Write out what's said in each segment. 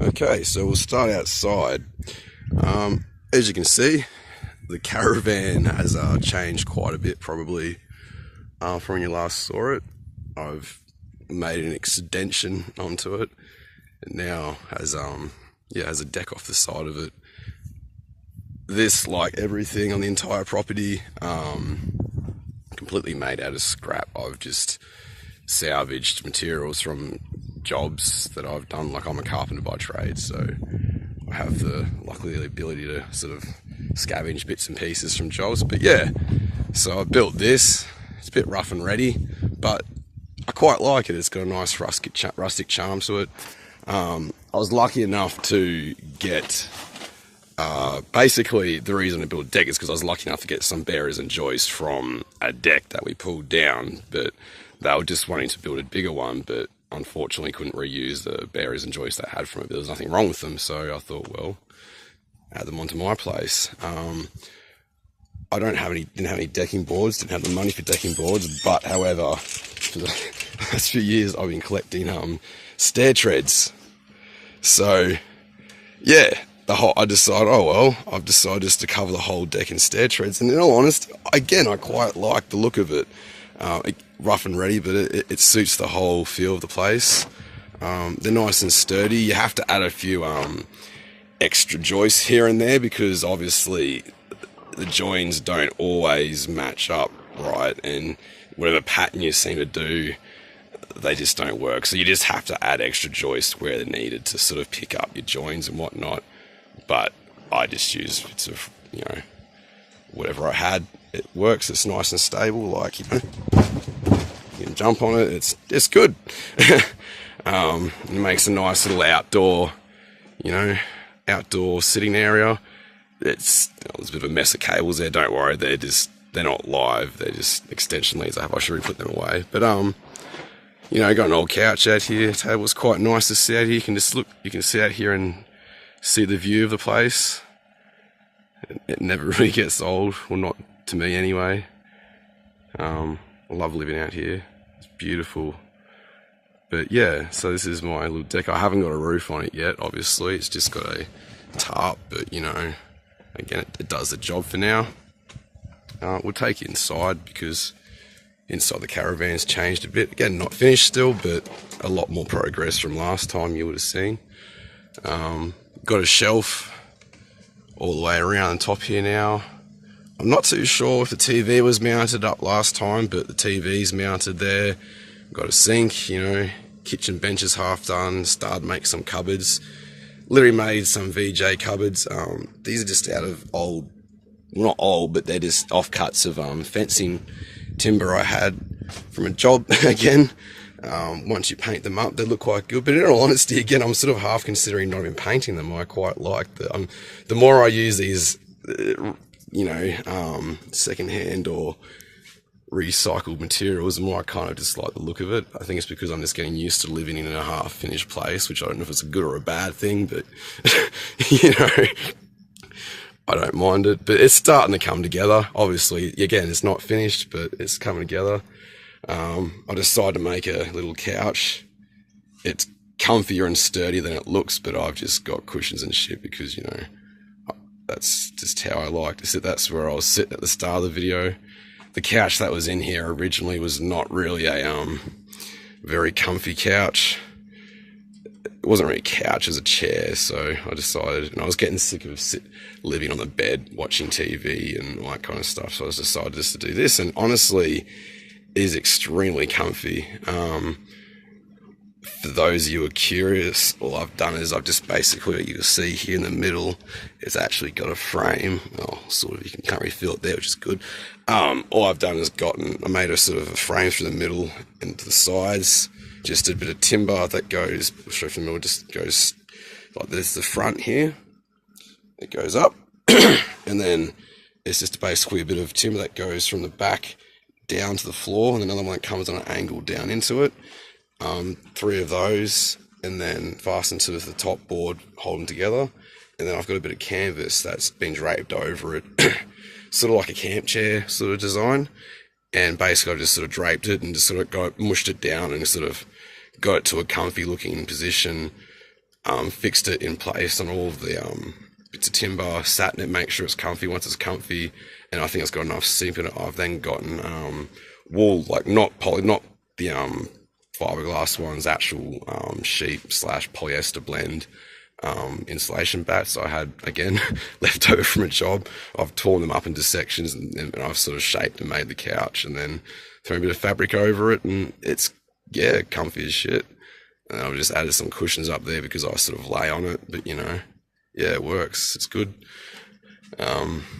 Okay, so we'll start outside. As you can see, the caravan has changed quite a bit probably from when you last saw it. I've made an extension onto it. It now has a deck off the side of it. This, like everything on the entire property, completely made out of scrap. I've just salvaged materials from jobs that I've done. Like, I'm a carpenter by trade, so I have luckily the ability to sort of scavenge bits and pieces from jobs. But yeah, so I built this. It's a bit rough and ready, but I quite like it. It's got a nice rustic charm to it. I was lucky enough to get basically the reason to build a deck is because I was lucky enough to get some bearers and joists from a deck that we pulled down, but they were just wanting to build a bigger one, but unfortunately couldn't reuse the bearers and joists they had from it. There was nothing wrong with them, so I thought, well, add them onto my place. I didn't have any decking boards, didn't have the money for decking boards, but however, for the last few years I've been collecting stair treads. So yeah, I decided, oh well, I've decided just to cover the whole deck in stair treads, and in all honesty, again, I quite like the look of it. Rough and ready, but it suits the whole feel of the place. They're nice and sturdy. You have to add a few extra joists here and there because obviously the joins don't always match up right, and whatever pattern you seem to do, they just don't work. So you just have to add extra joists where they're needed to sort of pick up your joins and whatnot. But I just use sort of, whatever I had. It works. It's nice and stable. Like, you can jump on it. It's good. It makes a nice little outdoor sitting area. There's a bit of a mess of cables there. Don't worry. They're not live. They're just extension leads I have. I should really put them away. But got an old couch out here. Table's quite nice to sit out here. You can sit out here and see the view of the place. It never really gets old. Well, not to me anyway. I love living out here. It's beautiful. But yeah, so this is my little deck. I haven't got a roof on it yet, obviously. It's just got a tarp, but again, it does the job for now. We'll take it inside because inside the caravan's changed a bit. Again, not finished still, but a lot more progress from last time you would have seen. Got a shelf all the way around the top here now. I'm not too sure if the TV was mounted up last time, but the TV's mounted there. Got a sink, kitchen bench is half done. Started to make some cupboards. Literally made some VJ cupboards. These are just out of old, well, not old, but they're just offcuts of fencing timber I had from a job again. Once you paint them up, they look quite good. But in all honesty, again, I'm sort of half considering not even painting them. I quite like the more I use these, secondhand or recycled materials, the more I kind of just like the look of it. I think it's because I'm just getting used to living in a half-finished place, which I don't know if it's a good or a bad thing, but I don't mind it. But it's starting to come together. Obviously, again, it's not finished, but it's coming together. I decided to make a little couch. It's comfier and sturdier than it looks, but I've just got cushions and shit because, that's just how I like to sit. That's where I was sitting at the start of the video. The couch that was in here originally was not really a very comfy couch. It wasn't really a couch, it was a chair, so I decided, and I was getting sick of living on the bed, watching TV and all that kind of stuff, so I decided just to do this, and honestly, it is extremely comfy. For those of you who are curious, all I've done is I've just basically, what you can see here in the middle, it's actually got a frame. Oh, sort of, you can't really feel it there, which is good. All I've done is I made a sort of a frame through the middle and to the sides, just a bit of timber that goes straight from the middle, just goes like this, the front here, it goes up, and then it's just basically a bit of timber that goes from the back down to the floor, and another one that comes on an angle down into it. 3 of those, and then fastened to the top board, hold them together. And then I've got a bit of canvas that's been draped over it, sort of like a camp chair sort of design. And basically I just sort of draped it and just sort of mushed it down and sort of got it to a comfy looking position. fixed it in place on all of the bits of timber, sat in it, make sure it's comfy. Once it's comfy, and I think it's got enough seep in it, I've then gotten wool, like not the fiberglass ones, actual sheep / polyester blend insulation bats I had, again, left over from a job. I've torn them up into sections and I've sort of shaped and made the couch, and then thrown a bit of fabric over it, and it's, yeah, comfy as shit. And I've just added some cushions up there because I sort of lay on it, but you know, yeah, it works. It's good.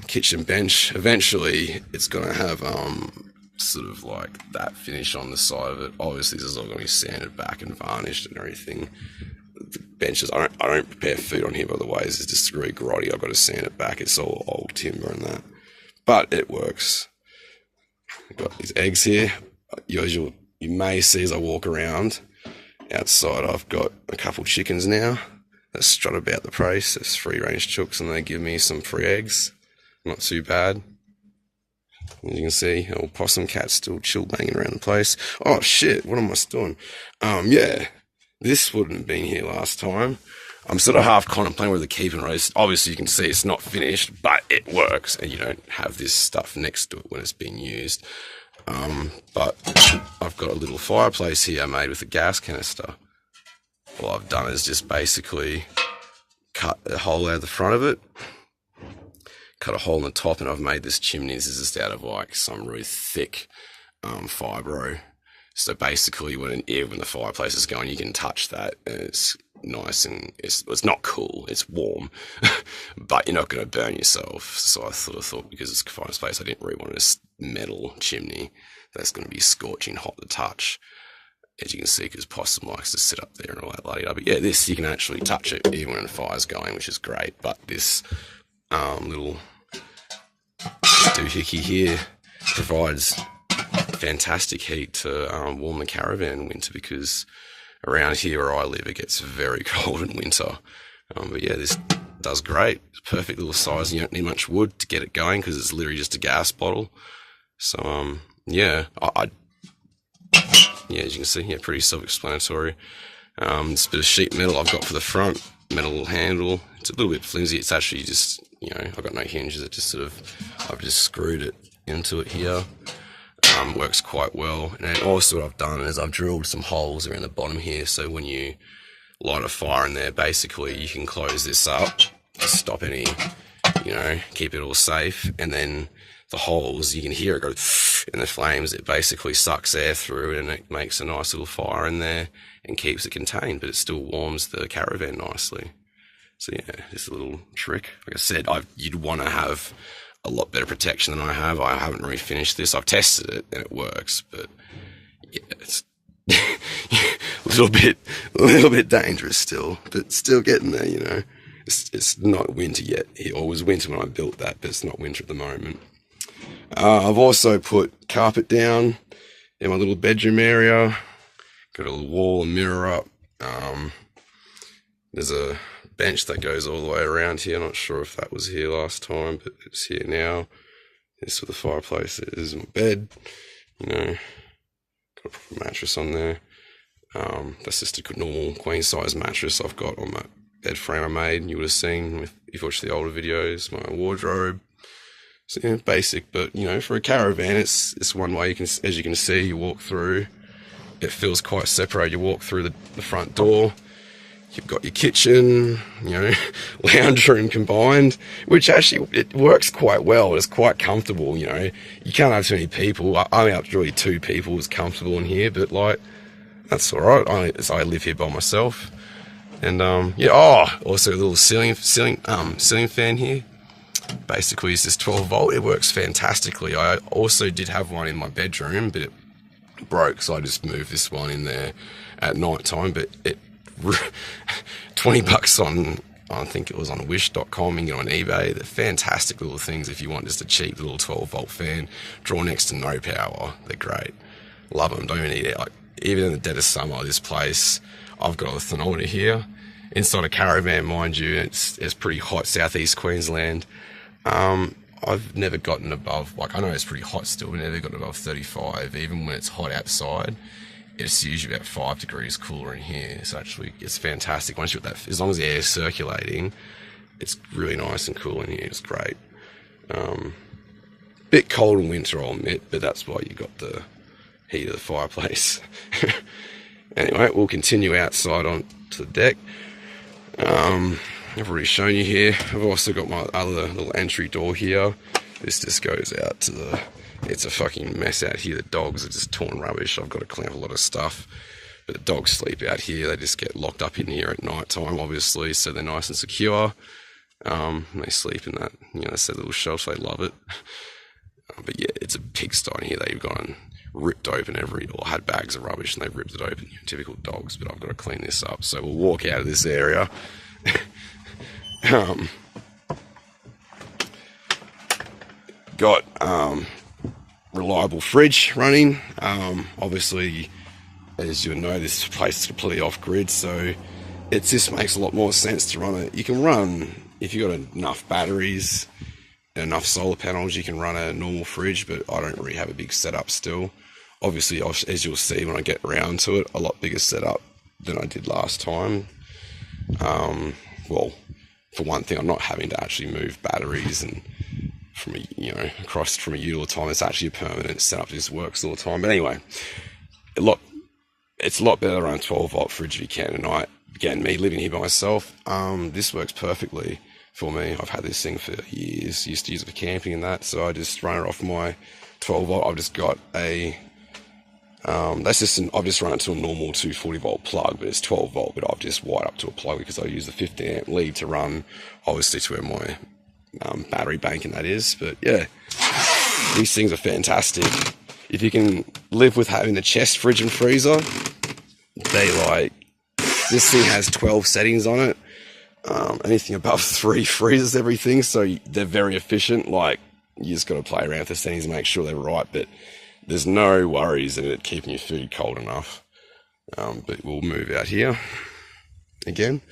Kitchen bench, eventually it's going to have sort of like that finish on the side of it. Obviously this is all going to be sanded back and varnished and everything. The benches, I don't prepare food on here, by the way. It's just really grotty. I've got to sand it back. It's all old timber and that, but it works. I've got these eggs here. You may see as I walk around outside, I've got a couple chickens now that strut about the place. It's free range chooks, and they give me some free eggs. Not too bad. As you can see, old possum cat's still chill banging around the place. Oh shit, what am I doing? Yeah, this wouldn't have been here last time. I'm sort of half contemplating whether to keep it. Obviously you can see it's not finished, but it works, and you don't have this stuff next to it when it's being used. But I've got a little fireplace here made with a gas canister. All I've done is just basically cut a hole out of the front of it, cut a hole in the top, and I've made this chimney. This is just out of like some really thick fibro. So basically when the fireplace is going, you can touch that, and it's nice, and it's not cool, it's warm, but you're not going to burn yourself. So I sort of thought, because it's confined space, I didn't really want a metal chimney that's going to be scorching hot to touch, as you can see, because possum likes to sit up there and all that bloody. But yeah, this, you can actually touch it even when the fire's going, which is great. But this little doohickey here provides fantastic heat to warm the caravan in winter, because around here where I live it gets very cold in winter. But yeah, this does great. It's a perfect little size. You don't need much wood to get it going because it's literally just a gas bottle. So yeah, yeah, as you can see, yeah, pretty self-explanatory. This bit of sheet metal I've got for the front, metal handle. It's a little bit flimsy. It's actually just, you know, I've got no hinges. It just sort of, I've just screwed it into it here. Works quite well. And then also what I've done is I've drilled some holes around the bottom here, so when you light a fire in there, basically you can close this up to stop any, you know, keep it all safe. And then the holes, you can hear it go in the flames. It basically sucks air through it, and it makes a nice little fire in there and keeps it contained, but it still warms the caravan nicely. So yeah, just a little trick. Like I said, you'd want to have a lot better protection than I have. I haven't refinished this. I've tested it and it works, but yeah, it's a little bit dangerous still, but still getting there, you know. It's not winter yet. It was winter when I built that, but it's not winter at the moment. I've also put carpet down in my little bedroom area. Got a little wall and mirror up. There's a bench that goes all the way around here. Not sure if that was here last time, but it's here now. This is where the fireplace is, my bed, you know, got a proper mattress on there. That's just a normal queen size mattress I've got on that bed frame I made. You would have seen if you've watched the older videos. My wardrobe. So yeah, basic, but you know, for a caravan, it's one way you can, as you can see, you walk through. It feels quite separated. You walk through the front door. You've got your kitchen, you know, lounge room combined, which actually, it works quite well. It's quite comfortable, you know. You can't have too many people. Only up to really 2 people is comfortable in here, but like, that's all right. I live here by myself. And yeah, also a little ceiling fan here. Basically, it's just 12 volt. It works fantastically. I also did have one in my bedroom, but it broke, so I just moved this one in there at night time. But it $20 on, I think it was on wish.com, and on eBay. They're fantastic little things if you want just a cheap little 12 volt fan. Draw next to no power. They're great. Love them. Don't even need it. Like, even in the dead of summer, this place, I've got a thermometer here inside a caravan, mind you. It's pretty hot, southeast Queensland. I've never gotten above, like, I know it's pretty hot still, but never gotten above 35, even when it's hot outside. it's usually about 5 degrees cooler in here. So actually, it's fantastic. Once you've got that, as long as the air is circulating, it's really nice and cool in here. It's great. Bit cold in winter, I'll admit, but that's why you got the heat of the fireplace. Anyway, we'll continue outside onto the deck. I've already shown you here. I've also got my other little entry door here. This just goes out to the... It's a fucking mess out here. The dogs are just torn rubbish. I've got to clean up a lot of stuff. But the dogs sleep out here. They just get locked up in here at night time, obviously, so they're nice and secure. They sleep in that, that's their little shelf. They love it. But yeah, it's a pigsty in here. They've gone and ripped open had bags of rubbish and they've ripped it open. Typical dogs, but I've got to clean this up. So we'll walk out of this area. Got reliable fridge running. Obviously, as you know, this place is completely off grid, so it just makes a lot more sense to run it. You can run, if you've got enough batteries and enough solar panels, you can run a normal fridge, but I don't really have a big setup still. Obviously, as you'll see when I get around to it, a lot bigger setup than I did last time. Well, for one thing, I'm not having to actually move batteries and from across from a unit all the time. It's actually a permanent setup. It just works all the time. But anyway, it's a lot better around 12-volt fridge if you can. And again, me living here by myself, this works perfectly for me. I've had this thing for years. Used to use it for camping and that. So I just run it off my 12-volt. I've just got a I've just run it to a normal 240-volt plug, but it's 12-volt. But I've just wired up to a plug because I use the 50-amp lead to run, obviously, to where my battery bank and that is. But yeah, these things are fantastic. If you can live with having the chest fridge and freezer, this thing has 12 settings on it. Anything above 3 freezes everything, so they're very efficient. You just got to play around with the settings and make sure they're right, but there's no worries in it keeping your food cold enough. But we'll move out here again.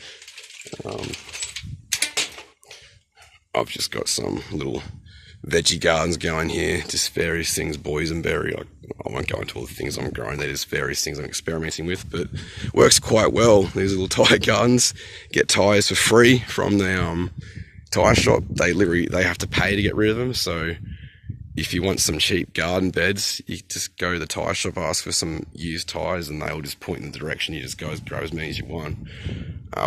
I've just got some little veggie gardens going here, just various things, boysenberry. I won't go into all the things I'm growing. They're just various things I'm experimenting with, but works quite well. These little tyre gardens get tyres for free from the tyre shop. They have to pay to get rid of them. So if you want some cheap garden beds, you just go to the tyre shop, ask for some used tyres, and they'll just point in the direction. You just go grow as many as you want.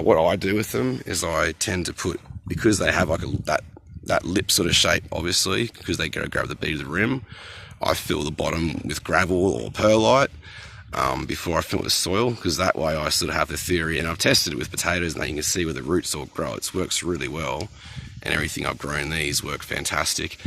What I do with them is I tend to put, because they have that lip sort of shape, obviously, because they go grab the bead of the rim, I fill the bottom with gravel or perlite before I fill it with soil, because that way I sort of have the theory, and I've tested it with potatoes, and you can see where the roots all grow. It works really well, and everything I've grown these work fantastic,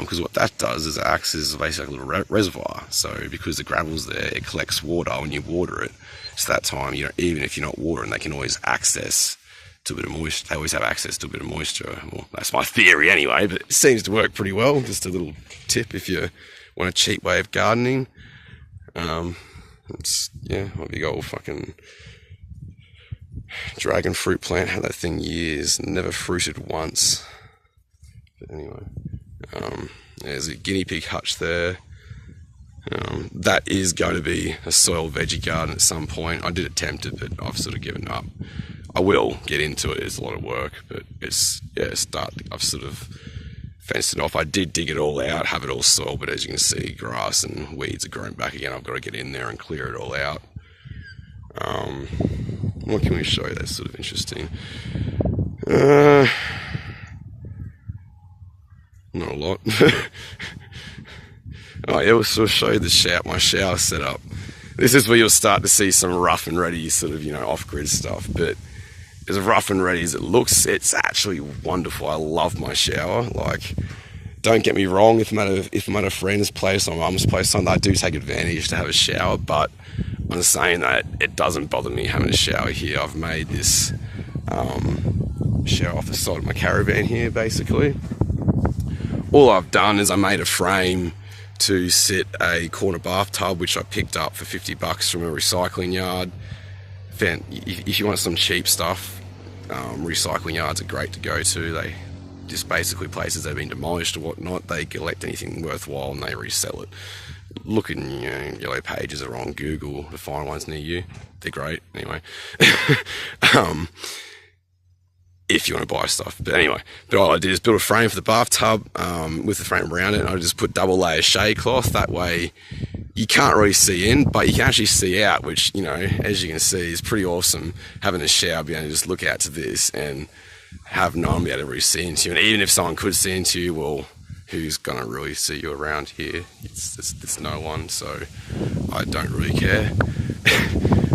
because what that does is it acts as basically a little reservoir. So because the gravel's there, it collects water when you water it. So that time, even if you're not watering, they can always access to a bit of moisture. They always have access to a bit of moisture. Well, that's my theory anyway, but it seems to work pretty well. Just a little tip if you want a cheap way of gardening. It's, my big old fucking dragon fruit plant. Had that thing years, never fruited once. But anyway, there's a guinea pig hutch there. That is going to be a soil veggie garden at some point. I did attempt it, but I've sort of given up. I will get into it. It's a lot of work, but I've sort of fenced it off. I did dig it all out, have it all soil, but as you can see, grass and weeds are growing back again. I've got to get in there and clear it all out. What can we show you that's sort of interesting? Not a lot. Oh yeah, we'll sort of show you my shower setup. This is where you'll start to see some rough and ready sort of, off-grid stuff, but as rough and ready as it looks, it's actually wonderful. I love my shower. Don't get me wrong, if I'm at a friend's place or my mum's place, I do take advantage to have a shower, but I'm saying that it doesn't bother me having a shower here. I've made this shower off the side of my caravan here, basically. All I've done is I made a frame to sit a corner bathtub, which I picked up for $50 from a recycling yard. If you want some cheap stuff, recycling yards are great to go to. They just basically places that have been demolished or whatnot. They collect anything worthwhile and they resell it. look in, yellow pages or on Google to find ones near you. They're great, anyway. If you want to buy stuff. But anyway, all I did is build a frame for the bathtub with the frame around it, and I just put double layer shade cloth. That way you can't really see in, but you can actually see out, which, as you can see, is pretty awesome. Having a shower, being able to just look out to this and have no one be able to really see into you. And even if someone could see into you, well, who's gonna really see you around here? It's no one, so I don't really care.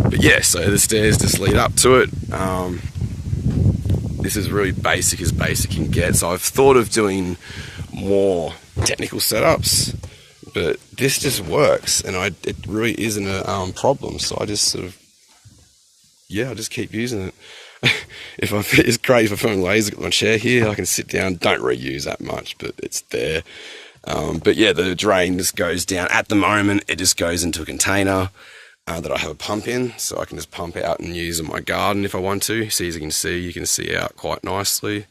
But yeah, so the stairs just lead up to it. This is really basic as basic can get. So I've thought of doing more technical setups, but this just works, and it really isn't a problem. So I just I just keep using it. It's great if I'm feeling lazy, got my chair here, I can sit down. Don't reuse that much, but it's there. But yeah, the drain just goes down. At the moment, it just goes into a container that I have a pump in, so I can just pump out and use in my garden if I want to. So as you can see out quite nicely.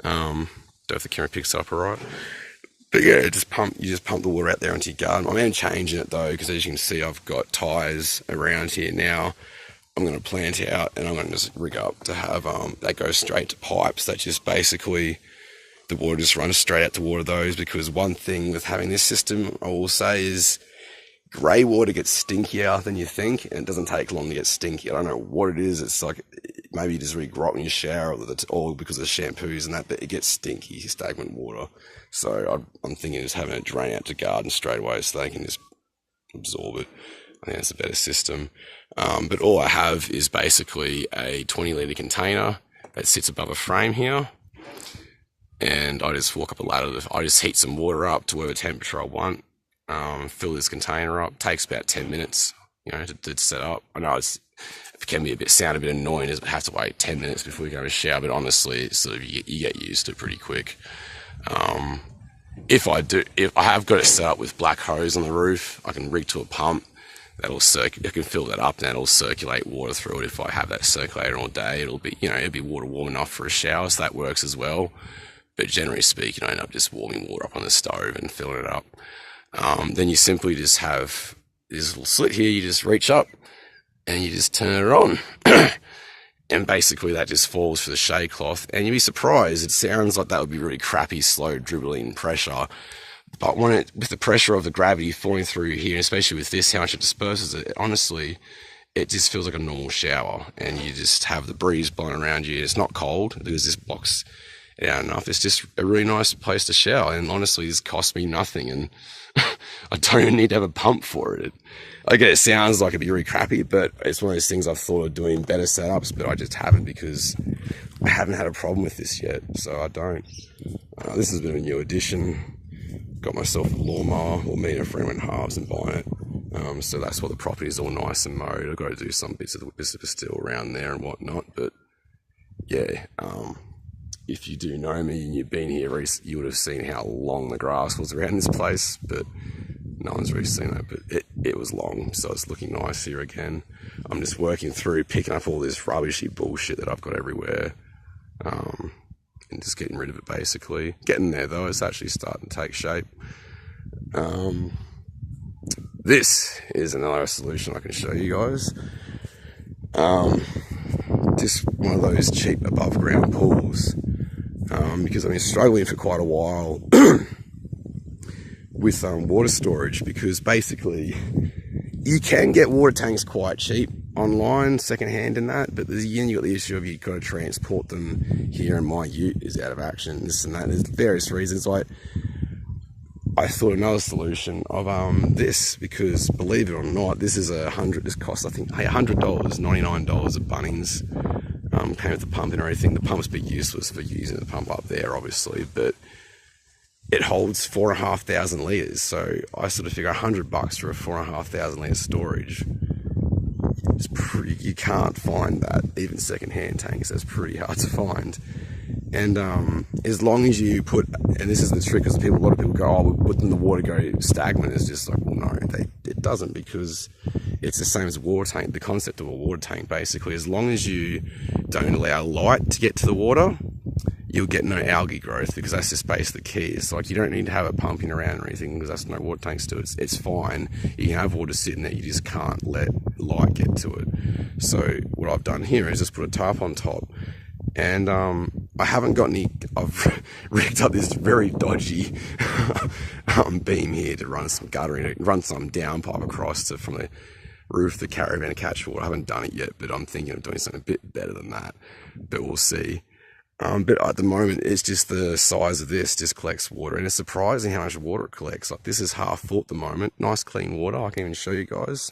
Don't know if the camera picks up all right. But yeah, you just pump the water out there into your garden. I'm changing it though, because as you can see, I've got ties around here now. I'm going to plant out, and I'm going to just rig up to have that goes straight to pipes. That just basically, the water just runs straight out to water those. Because one thing with having this system, I will say, is grey water gets stinkier than you think, and it doesn't take long to get stinky. I don't know what it is. It's like maybe you just really grot in your shower, or because of shampoos and that, but it gets stinky, stagnant water. So I'm thinking of just having it drain out to garden straight away, so they can just absorb it. I think that's a better system. But all I have is basically a 20-litre container that sits above a frame here. And I just walk up a ladder. I just heat some water up to whatever temperature I want. Fill this container up. Takes about 10 minutes, to set up. I know it can be sound a bit annoying, as I have to wait 10 minutes before you go to shower, but honestly, you get used to it pretty quick. If I have got it set up with black hose on the roof, I can rig to a pump. I can fill that up, and that'll circulate water through it. If I have that circulator all day, it'll be water warm enough for a shower, so that works as well. But generally speaking, I end up just warming water up on the stove and filling it up. Then you simply just have this little slit here. You just reach up and you just turn it on. And basically that just falls for the shade cloth. And you'd be surprised. It sounds like that would be really crappy, slow, dribbling pressure. But with the pressure of the gravity falling through here, especially with this, how much it disperses it, honestly, it just feels like a normal shower. And you just have the breeze blowing around you. It's not cold because this blocks it out enough. It's just a really nice place to shower. And honestly, this cost me nothing. And I don't even need to have a pump for it. I get it sounds like it'd be really crappy, but it's one of those things I've thought of doing better setups, but I just haven't, because I haven't had a problem with this yet. So I don't. This has been a new addition. Got myself a lawnmower, or me and a friend went halves and buying it. So that's what the property is all nice and mowed. I've got to do some bits of steel around there and whatnot, but yeah. If you do know me and you've been here, you would have seen how long the grass was around this place, but no one's really seen that. But it was long, so it's looking nice here again. I'm just working through, picking up all this rubbishy bullshit that I've got everywhere, and just getting rid of it, basically. Getting there, though. It's actually starting to take shape. This is another solution I can show you guys. Just one of those cheap above ground pools. Because I've been struggling for quite a while with water storage, because basically you can get water tanks quite cheap online, secondhand and that, but again you got the issue of you've got to transport them here, and my ute is out of action, this and that. There's various reasons. I thought another solution of this, because believe it or not, this costs I think $100, $99 at Bunnings. Came with the pump and everything. The pump's a bit useless for using the pump up there, obviously, but it holds 4,500 litres. So I sort of figure $100 for a 4,500 litre storage. It's pretty. You can't find that, even second-hand tanks. That's pretty hard to find. And as long as you put, and this is the trick, because a lot of people go, oh, wouldn't the water go stagnant? It's just like, well, no, it doesn't, because it's the same as a water tank. The concept of a water tank, basically, as long as you don't allow light to get to the water, you'll get no algae growth, because that's just basically the key. It's like you don't need to have it pumping around or anything, because that's no water tanks do. It's fine. You can have water sitting there, you just can't let light get to it. So what I've done here is just put a tarp on top, and I haven't got any. I've rigged up this very dodgy beam here to run some guttering, run some downpipe across from the roof of the caravan to catch water. I haven't done it yet, but I'm thinking of doing something a bit better than that. But we'll see. But at the moment, it's just the size of this just collects water, and it's surprising how much water it collects. Like, this is half full at the moment. Nice clean water. I can even show you guys.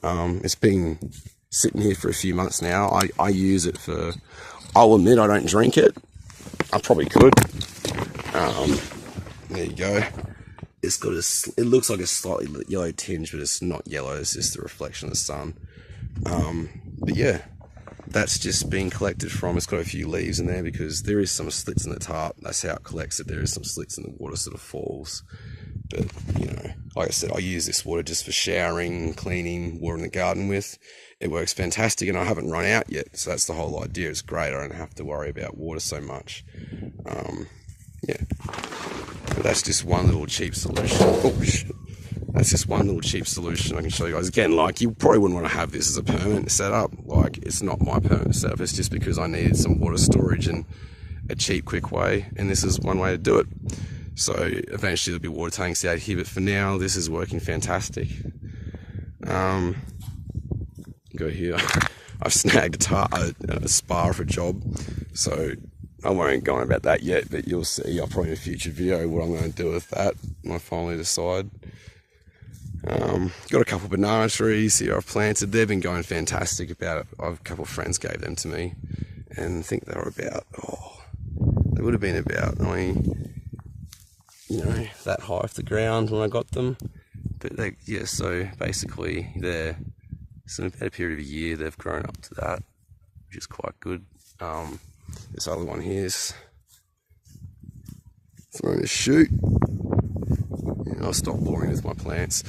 It's been sitting here for a few months now. I use it for, I'll admit I don't drink it. I probably could. There you go. It's got it looks like a slightly yellow tinge, but it's not yellow. It's just the reflection of the sun. But yeah, that's just being collected from. It's got a few leaves in there because there is some slits in the tarp. That's how it collects it. There is some slits in the water, sort of falls. But, you know, like I said, I use this water just for showering, cleaning, watering the garden with. It works fantastic, and I haven't run out yet. So that's the whole idea. It's great. I don't have to worry about water so much. Yeah. But that's just one little cheap solution. Oh, shit. That's just one little cheap solution I can show you guys. Again, like, you probably wouldn't want to have this as a permanent setup. Like, it's not my permanent setup. It's just because I needed some water storage and a cheap, quick way. And this is one way to do it. So eventually there'll be water tanks out here. But for now, this is working fantastic. Go here. I've snagged a spar for a job. So I won't go on about that yet. But you'll see, I'll probably in a future video, what I'm going to do with that when I finally decide. Got a couple of banana trees here I've planted. They've been going fantastic. A couple of friends gave them to me, and I think they were about, they would have been about, that high off the ground when I got them. But yeah, so basically it's in about a period of a year they've grown up to that, which is quite good. This other one here's throwing a shoot. I'll stop boring with my plants.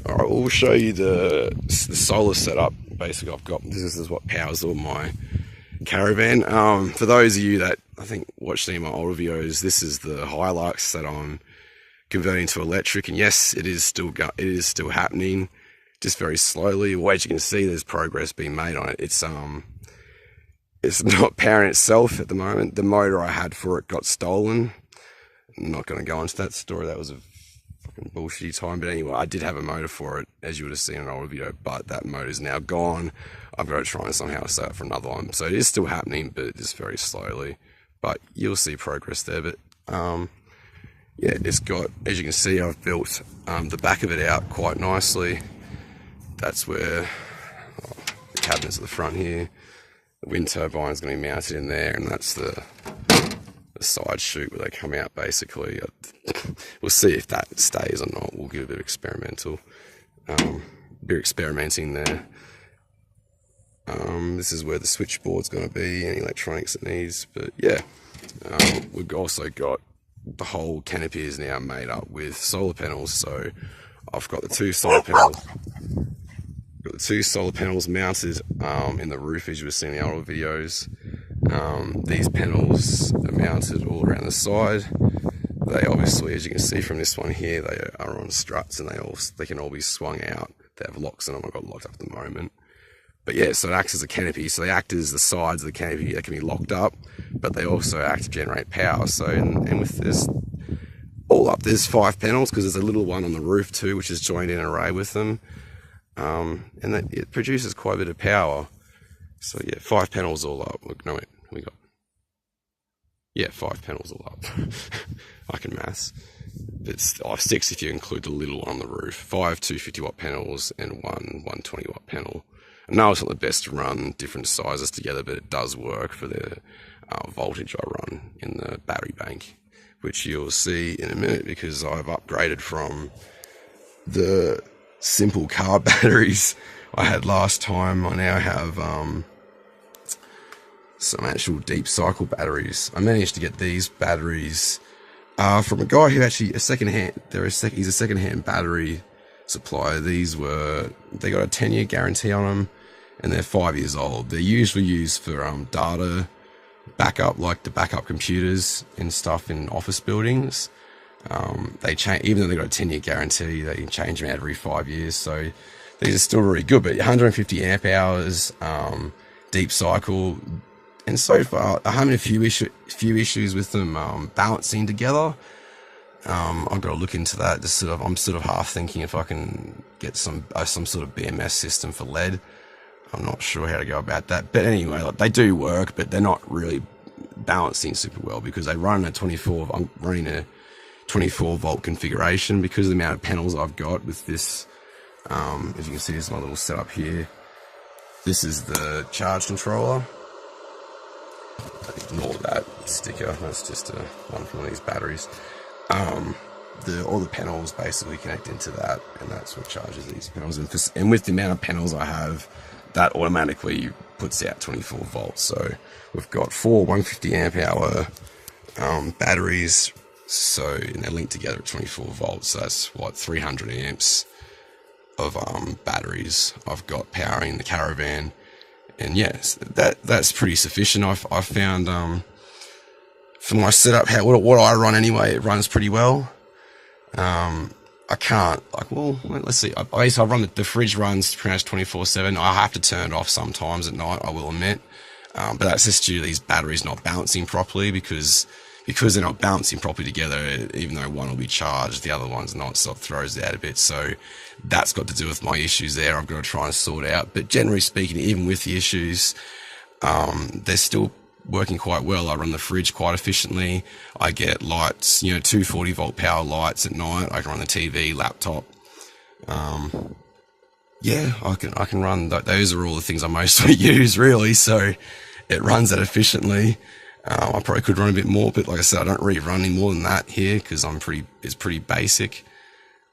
Alright, we'll show you the solar setup. Basically, this is what powers all my caravan. For those of you that I think watched any of my older videos, this is the Hilux that I'm converting to electric, and yes, it is still happening, just very slowly. Well, as you can see, there's progress being made on it. It's not powering itself at the moment. The motor I had for it got stolen. I'm not going to go into that story. That was a fucking bullshitty time. But anyway, I did have a motor for it, as you would have seen in an older video, but that motor's now gone. I've got to try and somehow set up for another one. So it is still happening, but just very slowly. But you'll see progress there. But yeah, it's got, as you can see, I've built the back of it out quite nicely. That's where the cabinet's at the front here. The wind turbine is going to be mounted in there, and that's the side chute where they come out, basically. We'll see if that stays or not. We'll give a bit of experimental. Bit experimenting there. This is where the switchboard's going to be, any electronics it needs. But yeah, we've also got the whole canopy is now made up with solar panels. So I've got the two solar panels mounted in the roof, as you were seeing in the older videos. These panels are mounted all around the side. They obviously, as you can see from this one here, they are on struts, and they can all be swung out. They have locks in them. I've got locked up at the moment. But yeah, so it acts as a canopy. So they act as the sides of the canopy that can be locked up, but they also act to generate power. So, and with this all up, there's 5 panels, because there's a little one on the roof too, which is joined in an array with them. And it produces quite a bit of power. So yeah, 5 panels all up. No, wait, we got, yeah, 5 panels all up. I can maths. It's 6 if you include the little one on the roof. 5 250 watt panels and one 120 watt panel. I know it's not the best to run different sizes together, but it does work for the voltage I run in the battery bank, which you'll see in a minute, because I've upgraded from the simple car batteries I had last time. I now have some actual deep cycle batteries. I managed to get these batteries from a guy who actually he's a second-hand battery supplier. They got a 10-year guarantee on them, and they're 5 years old. They're usually used for data backup, like the backup computers and stuff in office buildings. They change, even though they've got a 10-year guarantee, they change them out every 5 years. So these are still really good, but 150 amp hours, deep cycle. And so far, I'm having a few issues with them balancing together. I've got to look into that. I'm sort of half thinking if I can get some sort of BMS system for lead. I'm not sure how to go about that. But anyway, like, they do work, but they're not really balancing super well because they run a 24. I'm running a 24 volt configuration because of the amount of panels I've got with this. As you can see, this is my little setup here. This is the charge controller. Ignore that sticker. That's just one from one of these batteries. All the panels basically connect into that, and that's what charges these panels. And with the amount of panels I have, that automatically puts out 24 volts. So we've got 4 150 amp hour batteries. So, and they're linked together at 24 volts. So that's what, 300 amps of batteries I've got powering the caravan. And yes, that's pretty sufficient. I've found for my setup, what I run anyway, it runs pretty well. I can't, like, well, let's see. I run the fridge runs pretty much 24/7. I have to turn it off sometimes at night, I will admit. But that's just due to these batteries not balancing properly because they're not balancing properly together. Even though one will be charged, the other one's not, so it throws it out a bit. So that's got to do with my issues there. I've got to try and sort out. But generally speaking, even with the issues, they're still working quite well. I run the fridge quite efficiently. I get lights, 240 volt power lights at night. I can run the TV, laptop. Yeah, I can run. Those are all the things I mostly use, really. So it runs that efficiently. I probably could run a bit more, but like I said, I don't really run any more than that here because it's pretty basic.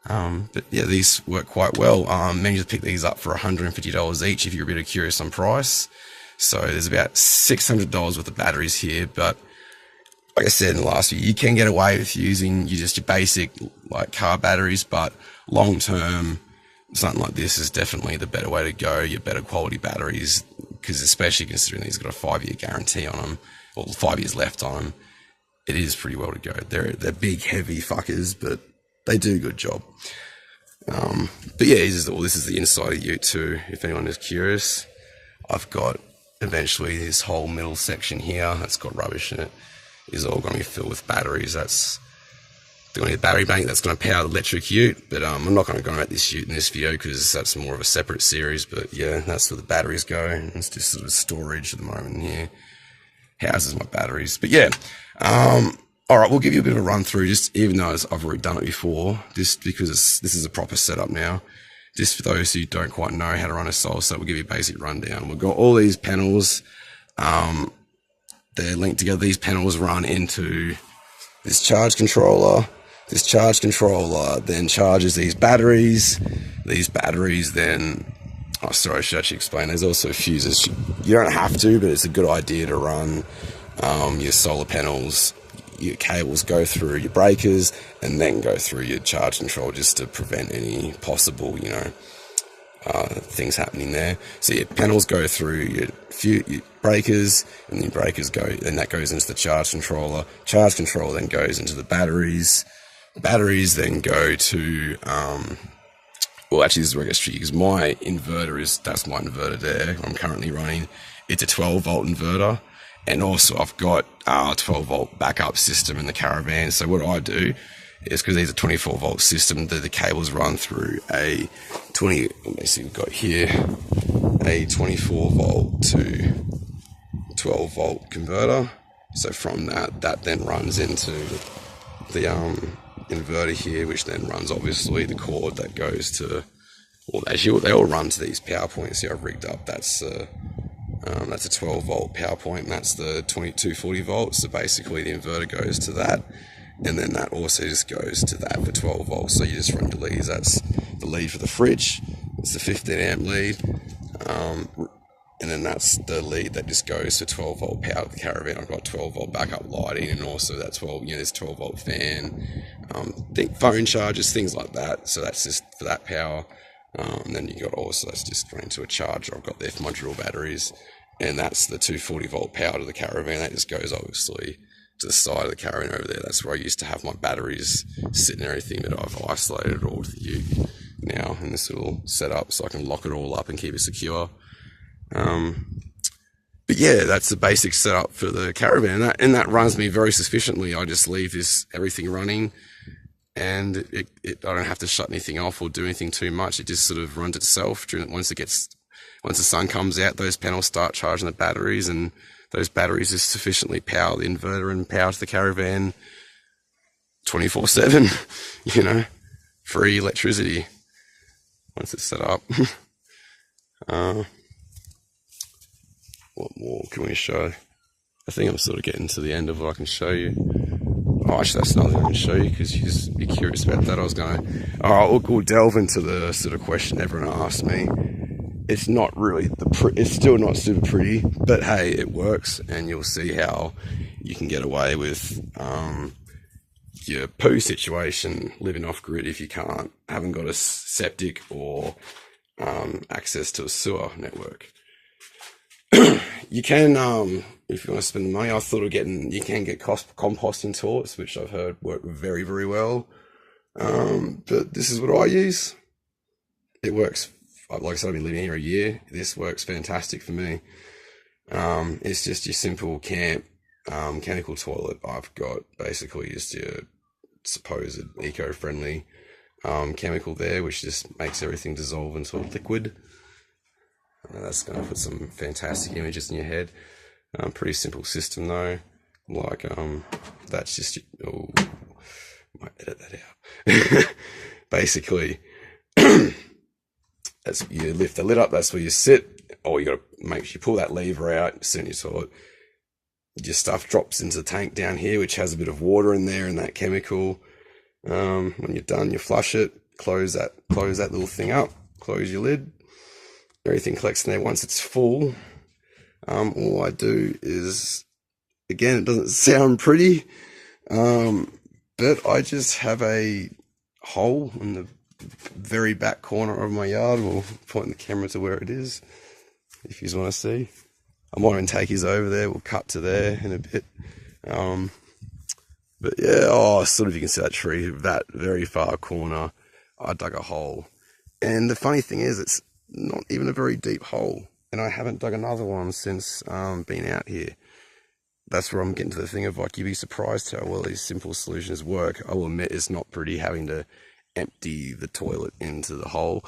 But yeah, these work quite well. Managed to pick these up for $150 each if you're a bit curious on price. So there's about $600 worth of batteries here, but like I said in the last video, you can get away with using your basic like car batteries, but long term, something like this is definitely the better way to go. Your better quality batteries, because especially considering these got a 5-year guarantee on them, or 5 years left on them, it is pretty well to go. They're big, heavy fuckers, but they do a good job. But yeah, this is the inside of Ute too, if anyone is curious. I've got eventually this whole middle section here that's got rubbish in it is all going to be filled with batteries. That's going to be a battery bank that's going to power the electric Ute, but I'm not going to go about this Ute in this video because that's more of a separate series. But yeah, that's where the batteries go. It's just sort of storage at the moment here. Houses my batteries. But yeah, all right, we'll give you a bit of a run through, just even though I've already done it before, just because this is a proper setup now. Just for those who don't quite know how to run a solar set, we'll give you a basic rundown. We've got all these panels. They're linked together. These panels run into this charge controller. This charge controller then charges these batteries. These batteries then, oh, sorry, I should actually explain. There's also fuses. You don't have to, but it's a good idea to run your solar panels. Your cables go through your breakers and then go through your charge control just to prevent any possible, things happening there. So your panels go through your breakers, and the breakers and that goes into the charge controller. Charge controller then goes into the batteries. Batteries then go to, well, actually, this is where it gets tricky because my inverter that's my inverter there. I'm currently running. It's a 12 volt inverter. And also I've got a 12 volt backup system in the caravan. So what I do is, because these are 24 volt system, the cables run through a 24 volt to 12 volt converter. So from that then runs into the inverter here, which then runs obviously the cord that goes to, well, actually they all run to these power points here I've rigged up. That's a 12 volt power point, and that's the 2240 volts. So basically the inverter goes to that, and then that also just goes to that for 12 volts. So you just run your leads. That's the lead for the fridge. It's the 15 amp lead. And then that's the lead that just goes to 12 volt power of the caravan. I've got 12 volt backup lighting, and also that 12, there's 12 volt fan, phone chargers, things like that. So that's just for that power. And then you got also that's just running to a charger. I've got there for my drill batteries, and that's the 240 volt power to the caravan. That just goes obviously to the side of the caravan over there. That's where I used to have my batteries sitting and everything, but I've isolated it all with the ute now in this little setup so I can lock it all up and keep it secure. But yeah, that's the basic setup for the caravan, and that runs me very sufficiently. I just leave everything running, and I don't have to shut anything off or do anything too much. It just sort of runs itself. Once the sun comes out, those panels start charging the batteries, and those batteries just sufficiently power the inverter and power to the caravan 24/7. You know, free electricity once it's set up. What more can we show? I think I'm sort of getting to the end of what I can show you. Oh, actually, that's another thing I can show you because you just be curious about that. I was going to... Alright, we'll delve into the sort of question everyone asked me. It's not really... It's still not super pretty, but hey, it works, and you'll see how you can get away with your poo situation living off grid if you haven't got a septic or access to a sewer network. You can, if you want to spend the money, I thought of you can get composting toilets, which I've heard work very, very well. But this is what I use. It works. Like I said, I've been living here a year. This works fantastic for me. It's just your simple chemical toilet. I've got basically just your supposed eco-friendly chemical there, which just makes everything dissolve into a liquid. That's going to put some fantastic images in your head. Pretty simple system though. Like that's just might edit that out. Basically, as you lift the lid up, that's where you sit. Or you got to make sure you pull that lever out, sit in your toilet. Your stuff drops into the tank down here, which has a bit of water in there and that chemical. When you're done, you flush it. Close that little thing up. Close your lid. Everything collects in there. Once it's full, all I do is, again, it doesn't sound pretty, but I just have a hole in the very back corner of my yard. We'll point the camera to where it is, if you want to see. I might even take his over there. We'll cut to there in a bit. But yeah, sort of you can see that tree, that very far corner. I dug a hole. And the funny thing is, it's not even a very deep hole, and I haven't dug another one since being out here. That's where I'm getting to the thing of, like, you'd be surprised how well these simple solutions work. I will admit it's not pretty having to empty the toilet into the hole,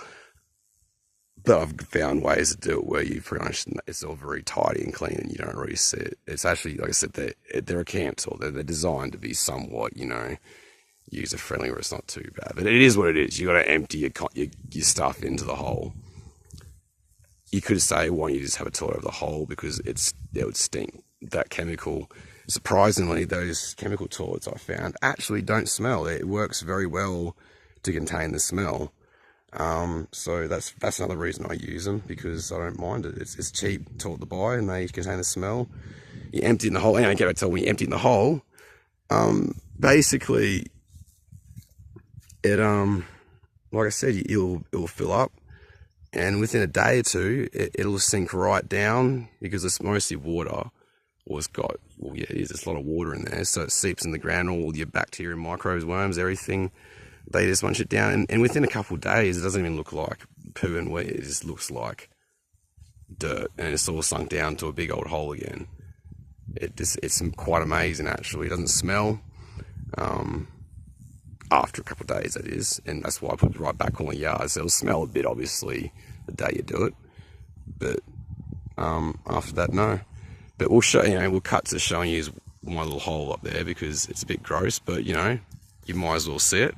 but I've found ways to do it where you pretty much, it's all very tidy and clean and you don't really see it. It's actually, like I said, they're a camp tool. They're designed to be somewhat, you know, user friendly, where it's not too bad, but it is what it is. You got to empty your stuff into the hole. You could say, why don't you just have a toilet over the hole, because it would stink. That chemical, surprisingly, those chemical toilets I found actually don't smell. It works very well to contain the smell. So that's another reason I use them, because I don't mind it. It's cheap toilet to buy, and they contain the smell. You empty in the hole. Anyway, get back to when you empty in the hole. Basically, it like I said, it'll fill up. And within a day or two, it'll sink right down, because it's mostly water. Or it's got, well, yeah, there's a lot of water in there, so it seeps in the ground, all your bacteria, microbes, worms, everything. They just munch it down, and within a couple of days, it doesn't even look like poo and wee. It just looks like dirt, and it's all sunk down to a big old hole again. It's quite amazing, actually. It doesn't smell. After a couple of days, that is, and that's why I put it right back on the yard. So it'll smell a bit, obviously, the day you do it, but after that, no. But we'll show, we'll cut to showing you my little hole up there, because it's a bit gross, but you might as well see it.